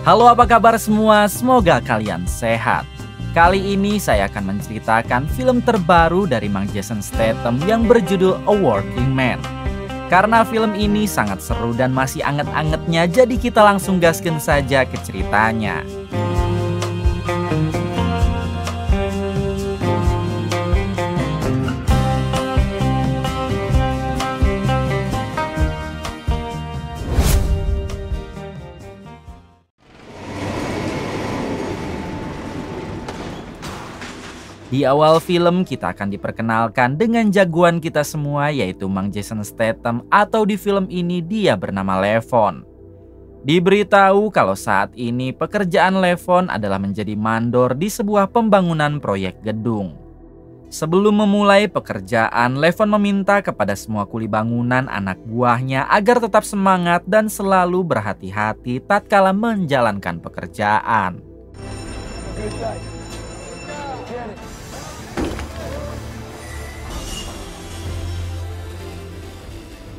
Halo, apa kabar semua? Semoga kalian sehat. Kali ini saya akan menceritakan film terbaru dari Mang Jason Statham yang berjudul A Working Man. Karena film ini sangat seru dan masih anget-angetnya, jadi kita langsung gaskan saja ke ceritanya. Di awal film kita akan diperkenalkan dengan jagoan kita semua, yaitu Mang Jason Statham, atau di film ini dia bernama Levon. Diberitahu kalau saat ini pekerjaan Levon adalah menjadi mandor di sebuah pembangunan proyek gedung. Sebelum memulai pekerjaan, Levon meminta kepada semua kuli bangunan anak buahnya agar tetap semangat dan selalu berhati-hati tatkala menjalankan pekerjaan.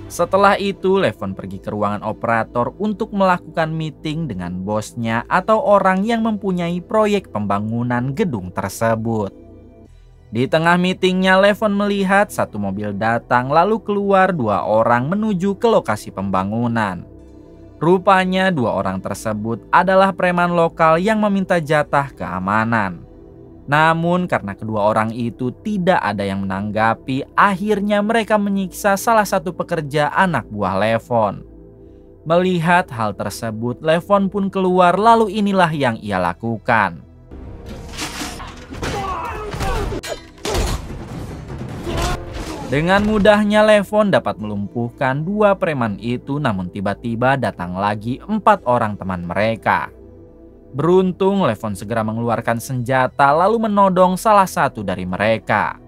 Setelah itu, Levon pergi ke ruangan operator untuk melakukan meeting dengan bosnya atau orang yang mempunyai proyek pembangunan gedung tersebut. Di tengah meetingnya, Levon melihat satu mobil datang lalu keluar dua orang menuju ke lokasi pembangunan. Rupanya dua orang tersebut adalah preman lokal yang meminta jatah keamanan. Namun karena kedua orang itu tidak ada yang menanggapi, akhirnya mereka menyiksa salah satu pekerja anak buah Levon. Melihat hal tersebut, Levon pun keluar, lalu inilah yang ia lakukan. Dengan mudahnya Levon dapat melumpuhkan dua preman itu, namun tiba-tiba datang lagi 4 orang teman mereka. Beruntung, Levon segera mengeluarkan senjata lalu menodong salah satu dari mereka.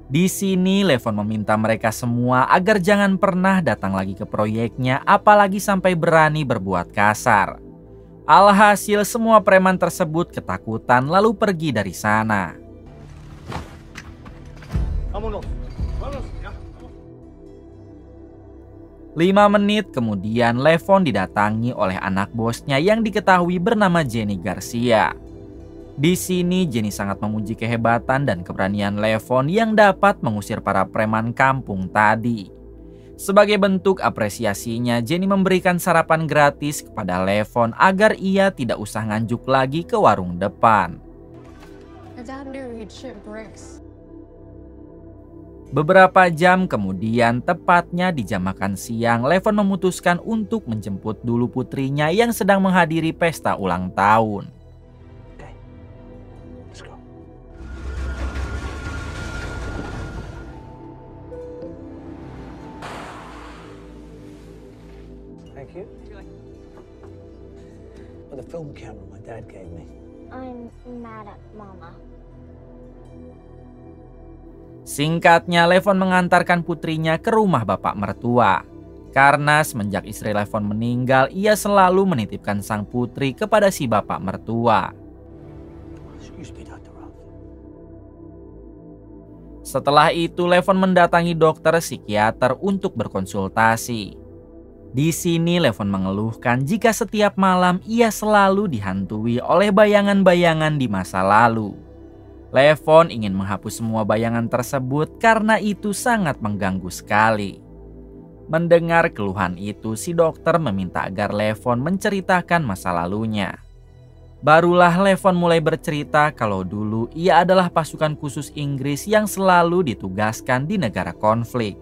Di sini Levon meminta mereka semua agar jangan pernah datang lagi ke proyeknya, apalagi sampai berani berbuat kasar. Alhasil semua preman tersebut ketakutan lalu pergi dari sana. 5 menit kemudian Levon didatangi oleh anak bosnya yang diketahui bernama Jenny Garcia. Di sini Jenny sangat memuji kehebatan dan keberanian Levon yang dapat mengusir para preman kampung tadi. Sebagai bentuk apresiasinya, Jenny memberikan sarapan gratis kepada Levon agar ia tidak usah nganjuk lagi ke warung depan. Beberapa jam kemudian, tepatnya di jam makan siang, Levon memutuskan untuk menjemput dulu putrinya yang sedang menghadiri pesta ulang tahun. Thank you. Well, the film camera my dad gave me. I'm mad at Mama. Singkatnya, Levon mengantarkan putrinya ke rumah bapak mertua. Karena semenjak istri Levon meninggal, ia selalu menitipkan sang putri kepada si bapak mertua. Setelah itu, Levon mendatangi dokter psikiater untuk berkonsultasi. Di sini Levon mengeluhkan jika setiap malam ia selalu dihantui oleh bayangan-bayangan di masa lalu. Levon ingin menghapus semua bayangan tersebut karena itu sangat mengganggu sekali. Mendengar keluhan itu, si dokter meminta agar Levon menceritakan masa lalunya. Barulah Levon mulai bercerita kalau dulu ia adalah pasukan khusus Inggris yang selalu ditugaskan di negara konflik.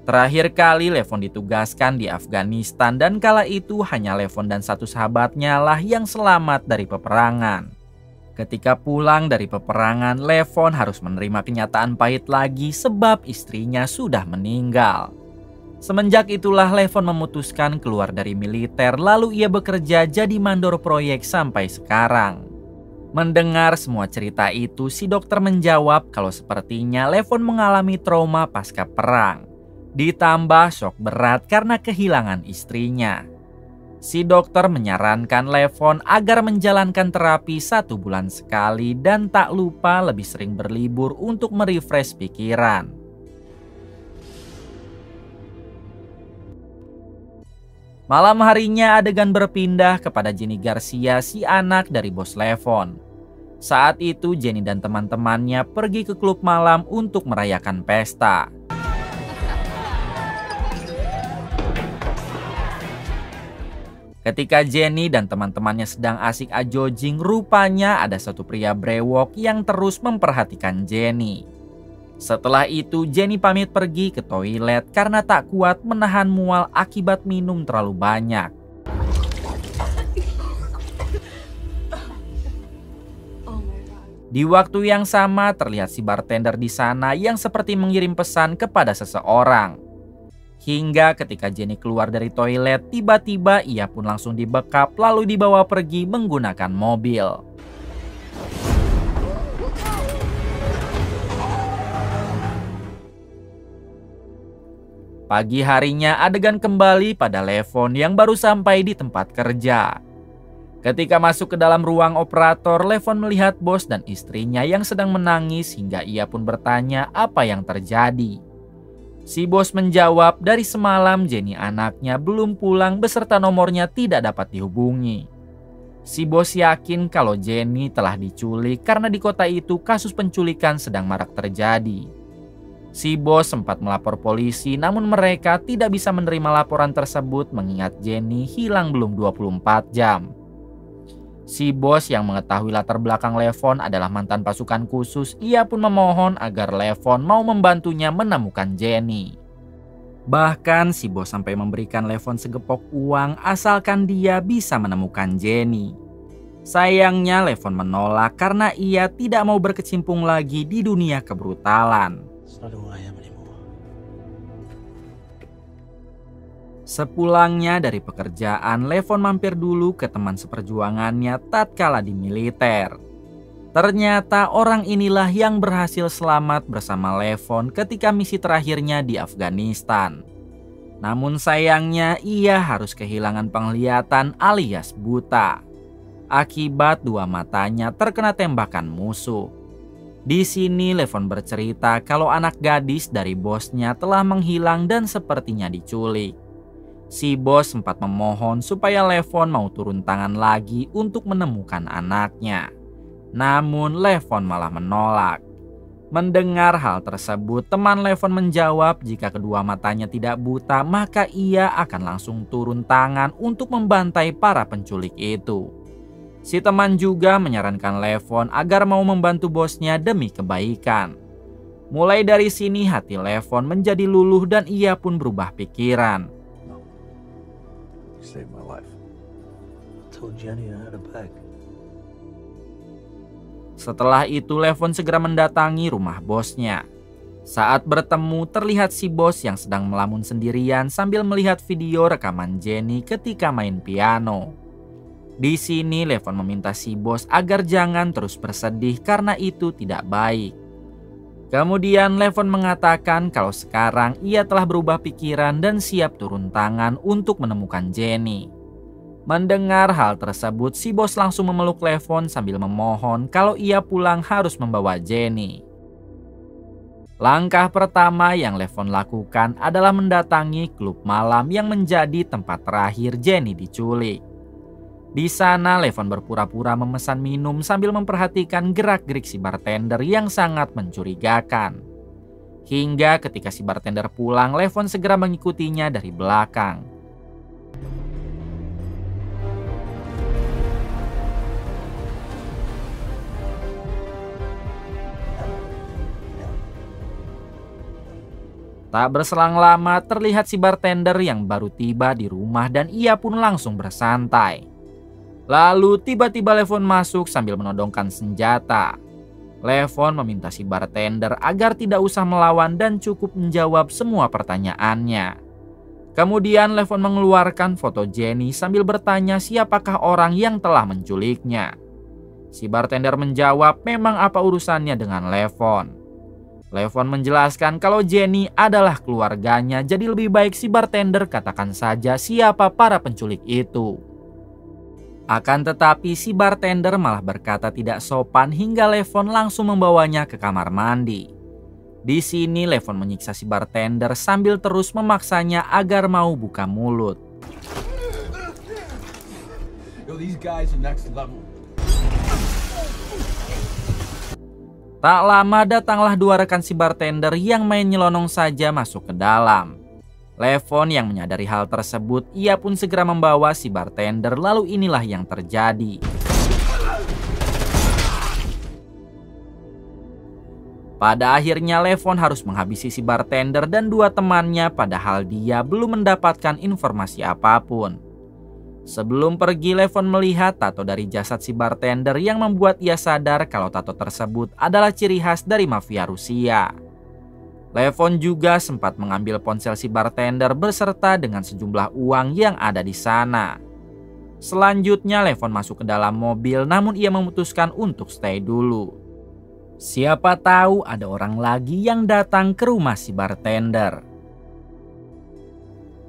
Terakhir kali Levon ditugaskan di Afghanistan dan kala itu hanya Levon dan satu sahabatnya lah yang selamat dari peperangan. Ketika pulang dari peperangan, Levon harus menerima kenyataan pahit lagi sebab istrinya sudah meninggal. Semenjak itulah Levon memutuskan keluar dari militer, lalu ia bekerja jadi mandor proyek sampai sekarang. Mendengar semua cerita itu, si dokter menjawab kalau sepertinya Levon mengalami trauma pasca perang, ditambah shock berat karena kehilangan istrinya. Si dokter menyarankan Levon agar menjalankan terapi 1 bulan sekali dan tak lupa lebih sering berlibur untuk merefresh pikiran. Malam harinya adegan berpindah kepada Jenny Garcia, si anak dari bos Levon. Saat itu Jenny dan teman-temannya pergi ke klub malam untuk merayakan pesta. Ketika Jenny dan teman-temannya sedang asik ajojing, rupanya ada satu pria brewok yang terus memperhatikan Jenny. Setelah itu Jenny pamit pergi ke toilet karena tak kuat menahan mual akibat minum terlalu banyak. Di waktu yang sama terlihat si bartender di sana yang seperti mengirim pesan kepada seseorang. Hingga ketika Jenny keluar dari toilet, tiba-tiba ia pun langsung dibekap lalu dibawa pergi menggunakan mobil. Pagi harinya adegan kembali pada Levon yang baru sampai di tempat kerja. Ketika masuk ke dalam ruang operator, Levon melihat bos dan istrinya yang sedang menangis hingga ia pun bertanya apa yang terjadi. Si bos menjawab dari semalam Jenny anaknya belum pulang beserta nomornya tidak dapat dihubungi. Si bos yakin kalau Jenny telah diculik karena di kota itu kasus penculikan sedang marak terjadi. Si bos sempat melapor polisi namun mereka tidak bisa menerima laporan tersebut mengingat Jenny hilang belum 24 jam. Si bos yang mengetahui latar belakang Levon adalah mantan pasukan khusus, ia pun memohon agar Levon mau membantunya menemukan Jenny. Bahkan si bos sampai memberikan Levon segepok uang asalkan dia bisa menemukan Jenny. Sayangnya Levon menolak karena ia tidak mau berkecimpung lagi di dunia kebrutalan. It's not who I am anymore. Sepulangnya dari pekerjaan, Levon mampir dulu ke teman seperjuangannya tatkala di militer. Ternyata orang inilah yang berhasil selamat bersama Levon ketika misi terakhirnya di Afghanistan. Namun sayangnya ia harus kehilangan penglihatan alias buta. Akibat dua matanya terkena tembakan musuh. Di sini Levon bercerita kalau anak gadis dari bosnya telah menghilang dan sepertinya diculik. Si bos sempat memohon supaya Levon mau turun tangan lagi untuk menemukan anaknya. Namun Levon malah menolak. Mendengar hal tersebut, teman Levon menjawab jika kedua matanya tidak buta maka ia akan langsung turun tangan untuk membantai para penculik itu. Si teman juga menyarankan Levon agar mau membantu bosnya demi kebaikan. Mulai dari sini hati Levon menjadi luluh dan ia pun berubah pikiran. You saved my life. I told Jenny I had her back. Setelah itu Levon segera mendatangi rumah bosnya. Saat bertemu terlihat si bos yang sedang melamun sendirian sambil melihat video rekaman Jenny ketika main piano. Di sini Levon meminta si bos agar jangan terus bersedih karena itu tidak baik. Kemudian Levon mengatakan kalau sekarang ia telah berubah pikiran dan siap turun tangan untuk menemukan Jenny. Mendengar hal tersebut, si bos langsung memeluk Levon sambil memohon kalau ia pulang harus membawa Jenny. Langkah pertama yang Levon lakukan adalah mendatangi klub malam yang menjadi tempat terakhir Jenny diculik. Di sana Levon berpura-pura memesan minum sambil memperhatikan gerak-gerik si bartender yang sangat mencurigakan. Hingga ketika si bartender pulang, Levon segera mengikutinya dari belakang. Tak berselang lama terlihat si bartender yang baru tiba di rumah dan ia pun langsung bersantai. Lalu tiba-tiba Levon masuk sambil menodongkan senjata. Levon meminta si bartender agar tidak usah melawan dan cukup menjawab semua pertanyaannya. Kemudian Levon mengeluarkan foto Jenny sambil bertanya siapakah orang yang telah menculiknya. Si bartender menjawab memang apa urusannya dengan Levon. Levon menjelaskan kalau Jenny adalah keluarganya, jadi lebih baik si bartender katakan saja siapa para penculik itu. Akan tetapi si bartender malah berkata tidak sopan hingga Levon langsung membawanya ke kamar mandi. Di sini Levon menyiksa si bartender sambil terus memaksanya agar mau buka mulut. these guys are next level. Tak lama datanglah dua rekan si bartender yang main nyelonong saja masuk ke dalam. Levon yang menyadari hal tersebut, ia pun segera membawa si bartender, lalu inilah yang terjadi. Pada akhirnya Levon harus menghabisi si bartender dan dua temannya, padahal dia belum mendapatkan informasi apapun. Sebelum pergi, Levon melihat tato dari jasad si bartender yang membuat ia sadar kalau tato tersebut adalah ciri khas dari mafia Rusia. Levon juga sempat mengambil ponsel si bartender beserta dengan sejumlah uang yang ada di sana. Selanjutnya Levon masuk ke dalam mobil, namun ia memutuskan untuk stay dulu. Siapa tahu ada orang lagi yang datang ke rumah si bartender.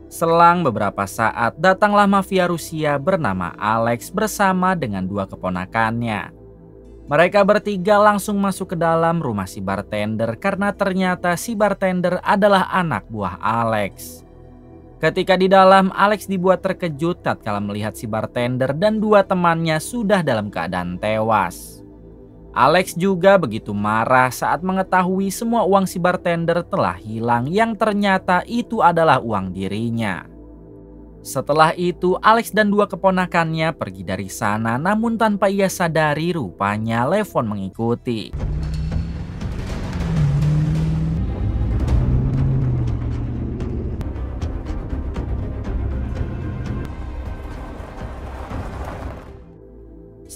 Selang beberapa saat datanglah mafia Rusia bernama Alex bersama dengan dua keponakannya. Mereka bertiga langsung masuk ke dalam rumah si bartender karena ternyata si bartender adalah anak buah Alex. Ketika di dalam, Alex dibuat terkejut tatkala melihat si bartender dan dua temannya sudah dalam keadaan tewas. Alex juga begitu marah saat mengetahui semua uang si bartender telah hilang yang ternyata itu adalah uang dirinya. Setelah itu, Alex dan dua keponakannya pergi dari sana, namun tanpa ia sadari rupanya Levon mengikuti.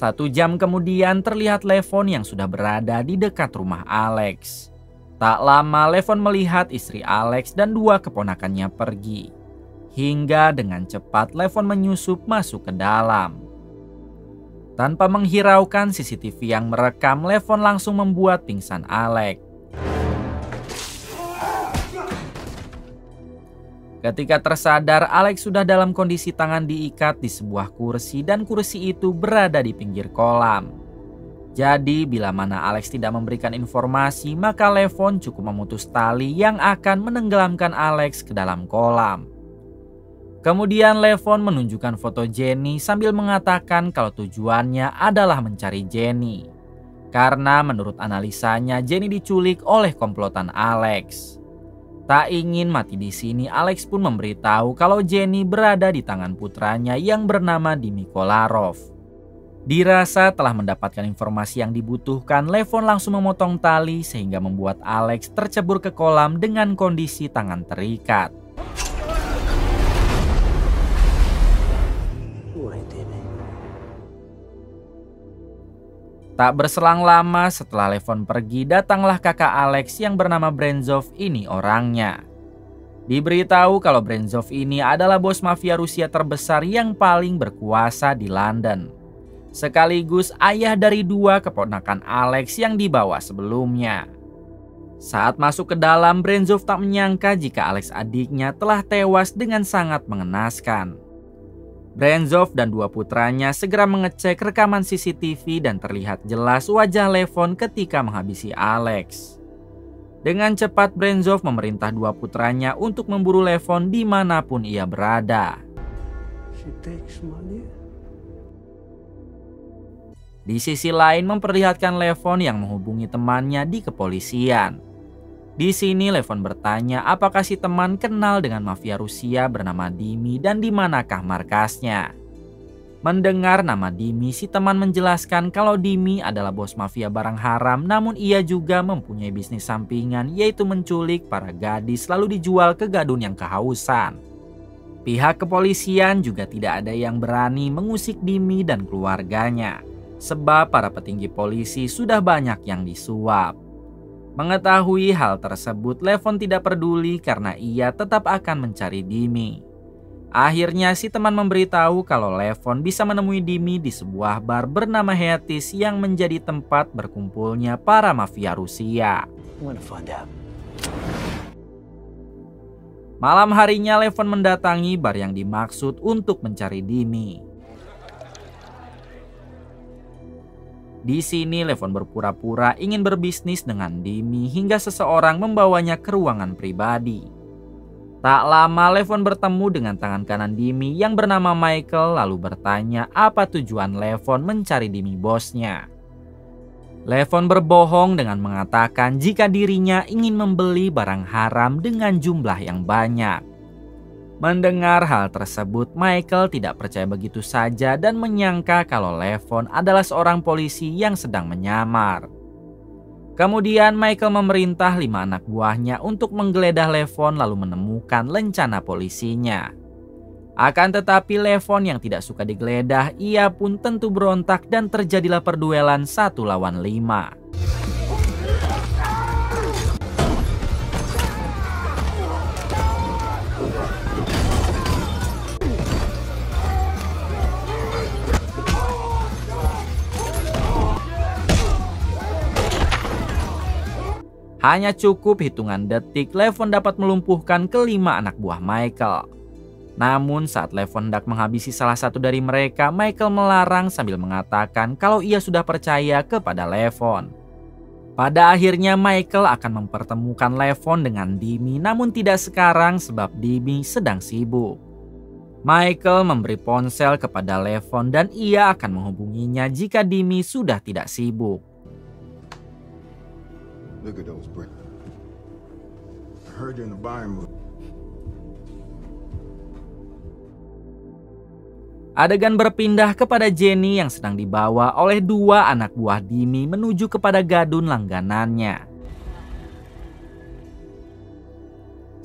Satu jam kemudian terlihat Levon yang sudah berada di dekat rumah Alex. Tak lama Levon melihat istri Alex dan dua keponakannya pergi. Hingga dengan cepat Levon menyusup masuk ke dalam. Tanpa menghiraukan CCTV yang merekam, Levon langsung membuat pingsan Alex. Ketika tersadar, Alex sudah dalam kondisi tangan diikat di sebuah kursi dan kursi itu berada di pinggir kolam. Jadi bila mana Alex tidak memberikan informasi, maka Levon cukup memutus tali yang akan menenggelamkan Alex ke dalam kolam. Kemudian Levon menunjukkan foto Jenny sambil mengatakan kalau tujuannya adalah mencari Jenny. Karena menurut analisanya Jenny diculik oleh komplotan Alex. Tak ingin mati di sini, Alex pun memberitahu kalau Jenny berada di tangan putranya yang bernama Dimi Kolarov. Dirasa telah mendapatkan informasi yang dibutuhkan, Levon langsung memotong tali sehingga membuat Alex tercebur ke kolam dengan kondisi tangan terikat. Tak berselang lama setelah Levon pergi, datanglah kakak Alex yang bernama Brenzov. Ini orangnya. Diberitahu kalau Brenzov ini adalah bos mafia Rusia terbesar yang paling berkuasa di London. Sekaligus ayah dari dua keponakan Alex yang dibawa sebelumnya. Saat masuk ke dalam, Brenzov tak menyangka jika Alex adiknya telah tewas dengan sangat mengenaskan. Brenzov dan dua putranya segera mengecek rekaman CCTV dan terlihat jelas wajah Levon ketika menghabisi Alex. Dengan cepat Brenzov memerintah dua putranya untuk memburu Levon dimanapun ia berada. Di sisi lain memperlihatkan Levon yang menghubungi temannya di kepolisian. Di sini Levon bertanya apakah si teman kenal dengan mafia Rusia bernama Dimi dan di manakah markasnya. Mendengar nama Dimi, si teman menjelaskan kalau Dimi adalah bos mafia barang haram, namun ia juga mempunyai bisnis sampingan yaitu menculik para gadis lalu dijual ke gadun yang kehausan. Pihak kepolisian juga tidak ada yang berani mengusik Dimi dan keluarganya, sebab para petinggi polisi sudah banyak yang disuap. Mengetahui hal tersebut, Levon tidak peduli karena ia tetap akan mencari Dimi. Akhirnya si teman memberitahu kalau Levon bisa menemui Dimi di sebuah bar bernama Heatis yang menjadi tempat berkumpulnya para mafia Rusia. Malam harinya Levon mendatangi bar yang dimaksud untuk mencari Dimi. Di sini Levon berpura-pura ingin berbisnis dengan Dimi hingga seseorang membawanya ke ruangan pribadi. Tak lama Levon bertemu dengan tangan kanan Dimi yang bernama Michael lalu bertanya apa tujuan Levon mencari Dimi bosnya. Levon berbohong dengan mengatakan jika dirinya ingin membeli barang haram dengan jumlah yang banyak. Mendengar hal tersebut, Michael tidak percaya begitu saja dan menyangka kalau Levon adalah seorang polisi yang sedang menyamar. Kemudian Michael memerintah 5 anak buahnya untuk menggeledah Levon lalu menemukan lencana polisinya. Akan tetapi Levon yang tidak suka digeledah, ia pun tentu berontak dan terjadilah perduelan 1 lawan 5. Hanya cukup hitungan detik Levon dapat melumpuhkan ke-5 anak buah Michael. Namun saat Levon hendak menghabisi salah satu dari mereka, Michael melarang sambil mengatakan kalau ia sudah percaya kepada Levon. Pada akhirnya Michael akan mempertemukan Levon dengan Dimi, namun tidak sekarang sebab Dimi sedang sibuk. Michael memberi ponsel kepada Levon dan ia akan menghubunginya jika Dimi sudah tidak sibuk. Look at those bricks. I heard you're in the buying mood. Adegan berpindah kepada Jenny yang sedang dibawa oleh 2 anak buah Dimi menuju kepada gadun langganannya.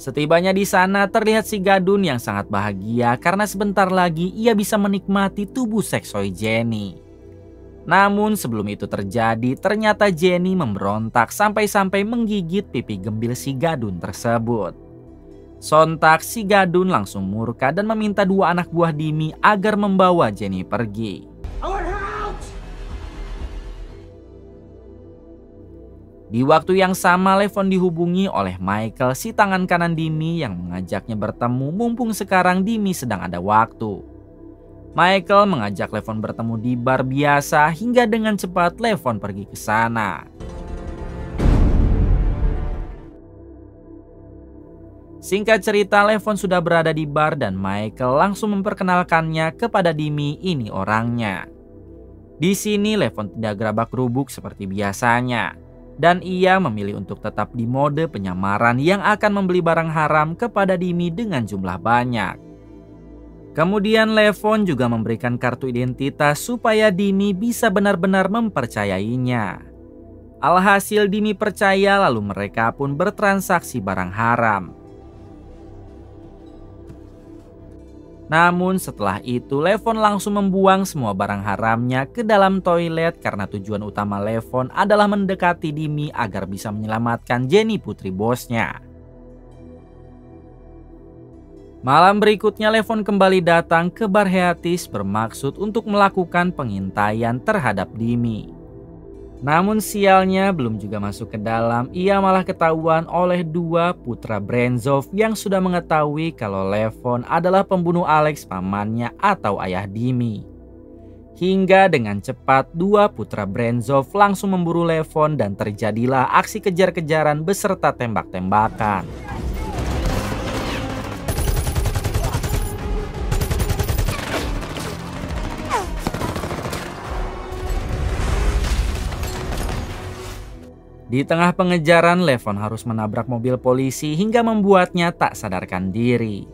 Setibanya di sana terlihat si gadun yang sangat bahagia karena sebentar lagi ia bisa menikmati tubuh seksoi Jenny. Namun sebelum itu terjadi, ternyata Jenny memberontak sampai-sampai menggigit pipi gembil si gadun tersebut. Sontak si gadun langsung murka dan meminta 2 anak buah Dimi agar membawa Jenny pergi. Di waktu yang sama Levon dihubungi oleh Michael, si tangan kanan Dimi yang mengajaknya bertemu mumpung sekarang Dimi sedang ada waktu. Michael mengajak Levon bertemu di bar biasa hingga dengan cepat Levon pergi ke sana. Singkat cerita, Levon sudah berada di bar dan Michael langsung memperkenalkannya kepada Dimi, ini orangnya. Di sini Levon tidak gerabak-gerubuk seperti biasanya dan ia memilih untuk tetap di mode penyamaran yang akan membeli barang haram kepada Dimi dengan jumlah banyak. Kemudian Levon juga memberikan kartu identitas supaya Dimi bisa benar-benar mempercayainya. Alhasil Dimi percaya lalu mereka pun bertransaksi barang haram. Namun setelah itu Levon langsung membuang semua barang haramnya ke dalam toilet karena tujuan utama Levon adalah mendekati Dimi agar bisa menyelamatkan Jenny putri bosnya. Malam berikutnya Levon kembali datang ke bar Heatis bermaksud untuk melakukan pengintaian terhadap Dimi. Namun sialnya belum juga masuk ke dalam, ia malah ketahuan oleh 2 putra Brenzov yang sudah mengetahui kalau Levon adalah pembunuh Alex pamannya atau ayah Dimi. Hingga dengan cepat 2 putra Brenzov langsung memburu Levon dan terjadilah aksi kejar-kejaran beserta tembak-tembakan. Di tengah pengejaran, Levon harus menabrak mobil polisi hingga membuatnya tak sadarkan diri.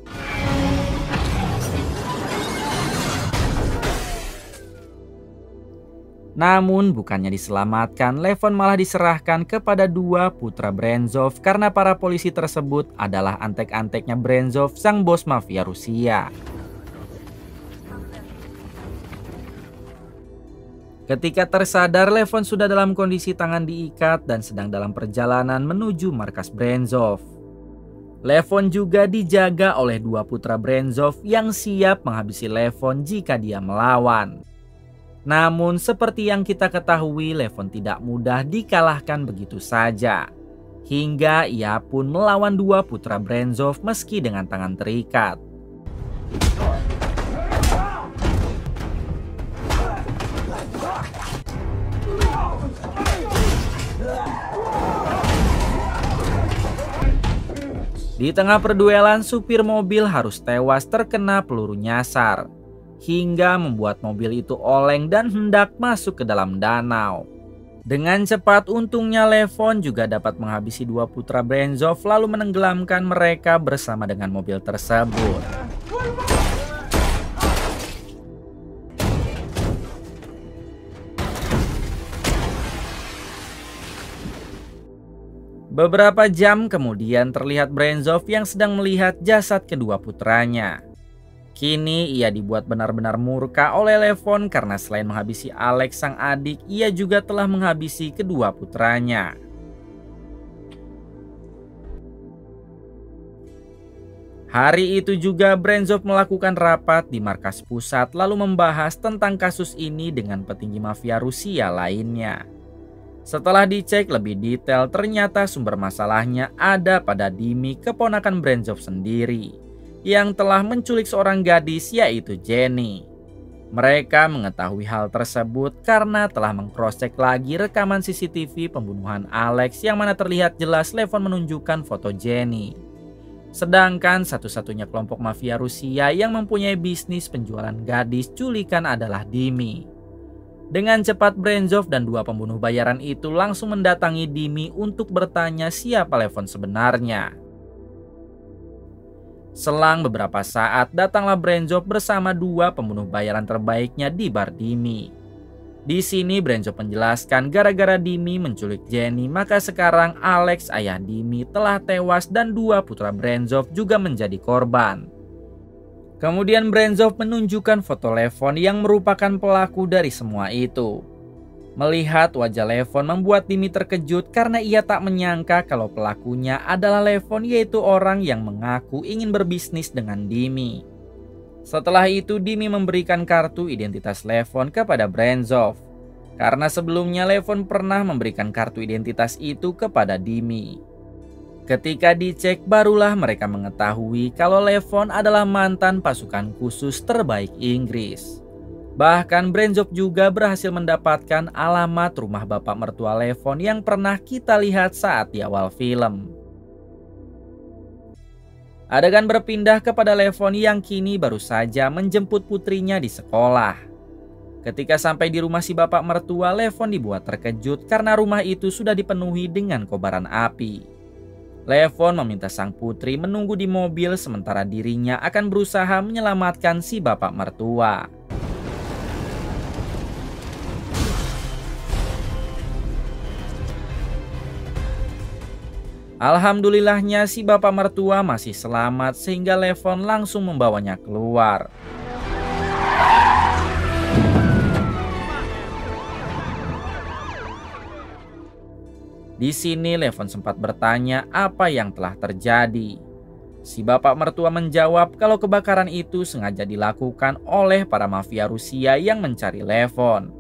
Namun bukannya diselamatkan, Levon malah diserahkan kepada 2 putra Brenzov karena para polisi tersebut adalah antek-anteknya Brenzov, sang bos mafia Rusia. Ketika tersadar, Levon sudah dalam kondisi tangan diikat dan sedang dalam perjalanan menuju markas Brenzov. Levon juga dijaga oleh 2 putra Brenzov yang siap menghabisi Levon jika dia melawan. Namun seperti yang kita ketahui, Levon tidak mudah dikalahkan begitu saja. Hingga ia pun melawan 2 putra Brenzov meski dengan tangan terikat. Di tengah perduelan, supir mobil harus tewas terkena peluru nyasar, hingga membuat mobil itu oleng dan hendak masuk ke dalam danau. Dengan cepat, untungnya Levon juga dapat menghabisi dua putra Brenzov lalu menenggelamkan mereka bersama dengan mobil tersebut. Beberapa jam kemudian terlihat Brenzov yang sedang melihat jasad kedua putranya. Kini ia dibuat benar-benar murka oleh Levon karena selain menghabisi Alex sang adik, ia juga telah menghabisi kedua putranya. Hari itu juga Brenzov melakukan rapat di markas pusat lalu membahas tentang kasus ini dengan petinggi mafia Rusia lainnya. Setelah dicek lebih detail, ternyata sumber masalahnya ada pada Dimi, keponakan Brenzov sendiri, yang telah menculik seorang gadis yaitu Jenny. Mereka mengetahui hal tersebut karena telah mengcross-check lagi rekaman CCTV pembunuhan Alex yang mana terlihat jelas Levon menunjukkan foto Jenny. Sedangkan satu-satunya kelompok mafia Rusia yang mempunyai bisnis penjualan gadis culikan adalah Dimi. Dengan cepat Brenzov dan dua pembunuh bayaran itu langsung mendatangi Dimi untuk bertanya siapa Levon sebenarnya. Selang beberapa saat datanglah Brenzov bersama dua pembunuh bayaran terbaiknya di bar Dimi. Di sini Brenzov menjelaskan gara-gara Dimi menculik Jenny, maka sekarang Alex ayah Dimi telah tewas dan dua putra Brenzov juga menjadi korban. Kemudian Brenzov menunjukkan foto Levon yang merupakan pelaku dari semua itu. Melihat wajah Levon membuat Dimi terkejut karena ia tak menyangka kalau pelakunya adalah Levon, yaitu orang yang mengaku ingin berbisnis dengan Dimi. Setelah itu Dimi memberikan kartu identitas Levon kepada Brenzov, karena sebelumnya Levon pernah memberikan kartu identitas itu kepada Dimi. Ketika dicek barulah mereka mengetahui kalau Levon adalah mantan pasukan khusus terbaik Inggris. Bahkan Brenzov juga berhasil mendapatkan alamat rumah bapak mertua Levon yang pernah kita lihat saat di awal film. Adegan berpindah kepada Levon yang kini baru saja menjemput putrinya di sekolah. Ketika sampai di rumah si bapak mertua, Levon dibuat terkejut karena rumah itu sudah dipenuhi dengan kobaran api. Levon meminta sang putri menunggu di mobil sementara dirinya akan berusaha menyelamatkan si bapak mertua. Alhamdulillahnya si bapak mertua masih selamat sehingga Levon langsung membawanya keluar. Di sini Levon sempat bertanya apa yang telah terjadi. Si bapak mertua menjawab kalau kebakaran itu sengaja dilakukan oleh para mafia Rusia yang mencari Levon.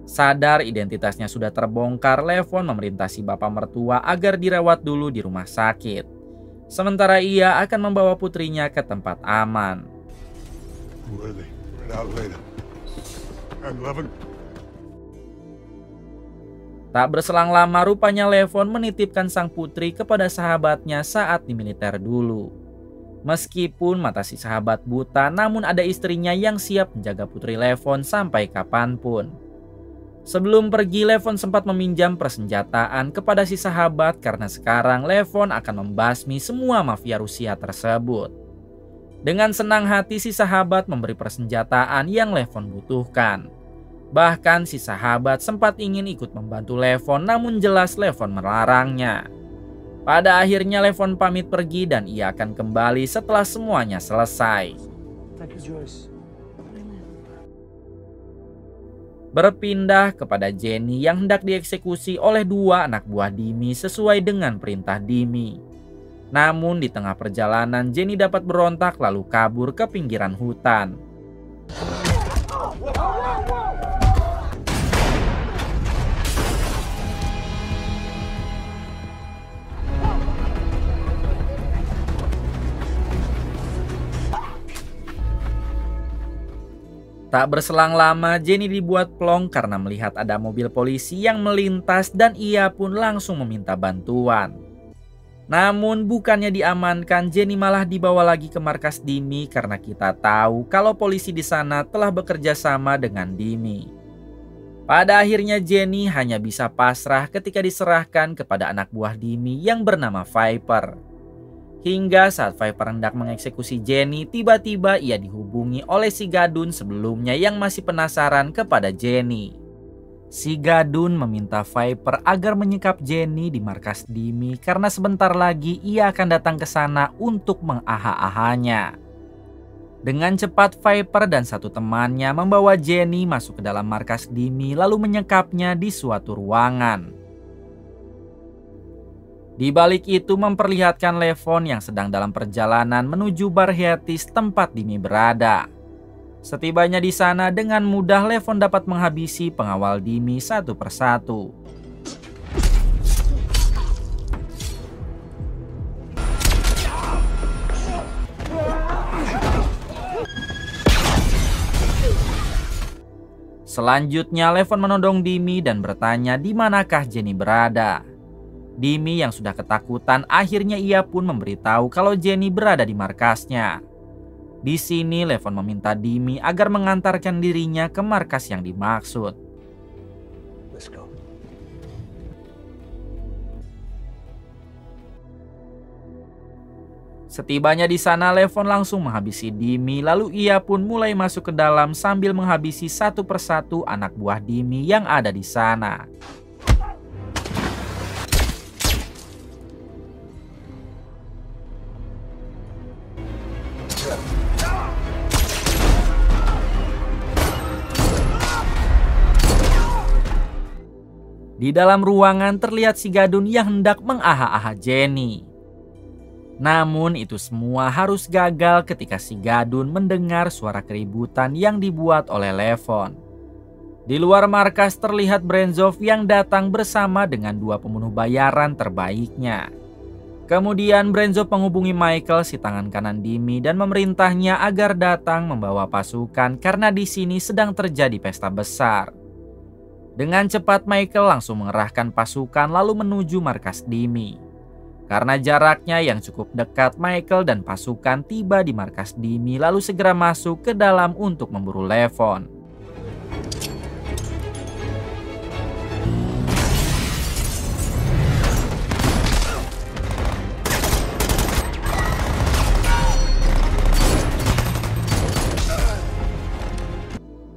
Sadar identitasnya sudah terbongkar, Levon memerintah si bapak mertua agar dirawat dulu di rumah sakit. Sementara ia akan membawa putrinya ke tempat aman. Tak berselang lama rupanya Levon menitipkan sang putri kepada sahabatnya saat di militer dulu. Meskipun mata si sahabat buta, namun ada istrinya yang siap menjaga putri Levon sampai kapanpun. Sebelum pergi, Levon sempat meminjam persenjataan kepada si sahabat karena sekarang Levon akan membasmi semua mafia Rusia tersebut. Dengan senang hati si sahabat memberi persenjataan yang Levon butuhkan. Bahkan si sahabat sempat ingin ikut membantu Levon, namun jelas Levon melarangnya. Pada akhirnya Levon pamit pergi dan ia akan kembali setelah semuanya selesai. Berpindah kepada Jenny yang hendak dieksekusi oleh dua anak buah Dimi sesuai dengan perintah Dimi. Namun di tengah perjalanan Jenny dapat berontak lalu kabur ke pinggiran hutan. Tak berselang lama Jenny dibuat plong karena melihat ada mobil polisi yang melintas dan ia pun langsung meminta bantuan. Namun bukannya diamankan, Jenny malah dibawa lagi ke markas Dimi karena kita tahu kalau polisi di sana telah bekerja sama dengan Dimi. Pada akhirnya Jenny hanya bisa pasrah ketika diserahkan kepada anak buah Dimi yang bernama Viper. Hingga saat Viper hendak mengeksekusi Jenny, tiba-tiba ia dihubungi oleh si Gadun sebelumnya yang masih penasaran kepada Jenny. Si Gadun meminta Viper agar menyekap Jenny di markas Dimi karena sebentar lagi ia akan datang ke sana untuk mengaha-ahanya. Dengan cepat Viper dan satu temannya membawa Jenny masuk ke dalam markas Dimi lalu menyekapnya di suatu ruangan. Di balik itu memperlihatkan Levon yang sedang dalam perjalanan menuju bar Hyetis tempat Dimi berada. Setibanya di sana dengan mudah Levon dapat menghabisi pengawal Dimi satu persatu. Selanjutnya Levon menodong Dimi dan bertanya di manakah Jenny berada. Dimi yang sudah ketakutan akhirnya ia pun memberitahu kalau Jenny berada di markasnya. Di sini Levon meminta Dimi agar mengantarkan dirinya ke markas yang dimaksud. Let's go. Setibanya di sana Levon langsung menghabisi Dimi lalu ia pun mulai masuk ke dalam sambil menghabisi satu persatu anak buah Dimi yang ada di sana. Di dalam ruangan terlihat si Gadun yang hendak mengaha-aha Jenny. Namun itu semua harus gagal ketika si Gadun mendengar suara keributan yang dibuat oleh Levon. Di luar markas terlihat Brenzov yang datang bersama dengan dua pembunuh bayaran terbaiknya. Kemudian Brenzov menghubungi Michael si tangan kanan Dimi dan memerintahnya agar datang membawa pasukan karena di sini sedang terjadi pesta besar. Dengan cepat Michael langsung mengerahkan pasukan lalu menuju markas Dimi. Karena jaraknya yang cukup dekat, Michael dan pasukan tiba di markas Dimi lalu segera masuk ke dalam untuk memburu Levon.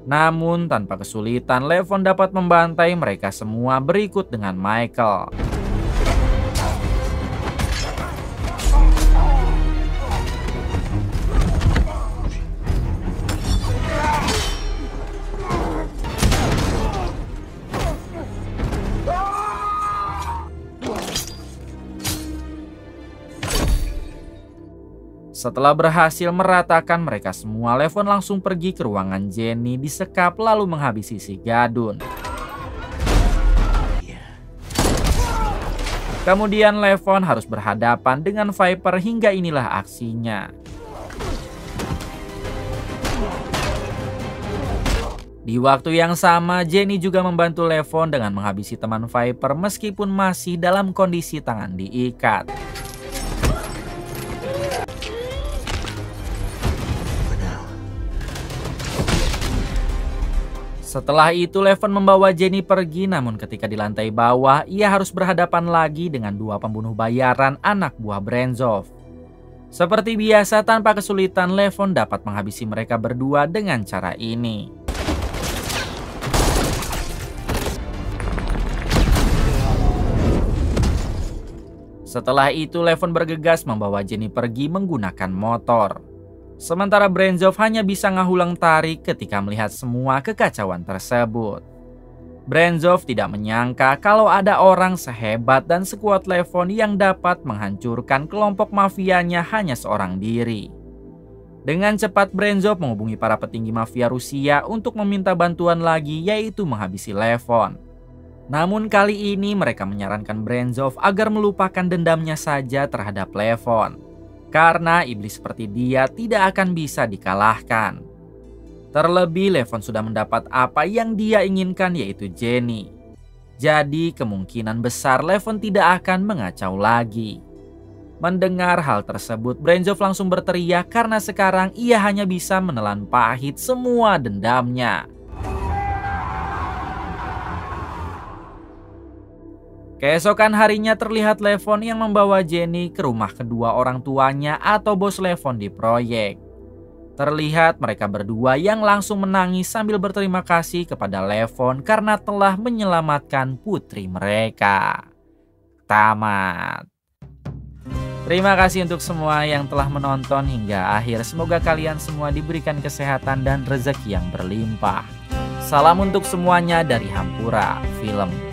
Namun tanpa kesulitan Levon dapat membantai mereka semua berikut dengan Michael. Setelah berhasil meratakan mereka semua, Levon langsung pergi ke ruangan Jenny, disekap lalu menghabisi si Gadun. Kemudian Levon harus berhadapan dengan Viper hingga inilah aksinya. Di waktu yang sama, Jenny juga membantu Levon dengan menghabisi teman Viper meskipun masih dalam kondisi tangan diikat. Setelah itu Levon membawa Jenny pergi, namun ketika di lantai bawah ia harus berhadapan lagi dengan dua pembunuh bayaran anak buah Brenzov. Seperti biasa tanpa kesulitan Levon dapat menghabisi mereka berdua dengan cara ini. Setelah itu Levon bergegas membawa Jenny pergi menggunakan motor. Sementara Brenzov hanya bisa ngahulang tarik ketika melihat semua kekacauan tersebut. Brenzov tidak menyangka kalau ada orang sehebat dan sekuat Levon yang dapat menghancurkan kelompok mafianya hanya seorang diri. Dengan cepat Brenzov menghubungi para petinggi mafia Rusia untuk meminta bantuan lagi, yaitu menghabisi Levon. Namun kali ini mereka menyarankan Brenzov agar melupakan dendamnya saja terhadap Levon. Karena iblis seperti dia tidak akan bisa dikalahkan. Terlebih Levon sudah mendapat apa yang dia inginkan, yaitu Jenny. Jadi kemungkinan besar Levon tidak akan mengacau lagi. Mendengar hal tersebut, Brenzov langsung berteriak karena sekarang ia hanya bisa menelan pahit semua dendamnya. Keesokan harinya terlihat Levon yang membawa Jenny ke rumah kedua orang tuanya atau bos Levon di proyek. Terlihat mereka berdua yang langsung menangis sambil berterima kasih kepada Levon karena telah menyelamatkan putri mereka. Tamat. Terima kasih untuk semua yang telah menonton hingga akhir. Semoga kalian semua diberikan kesehatan dan rezeki yang berlimpah. Salam untuk semuanya dari Hampura Film.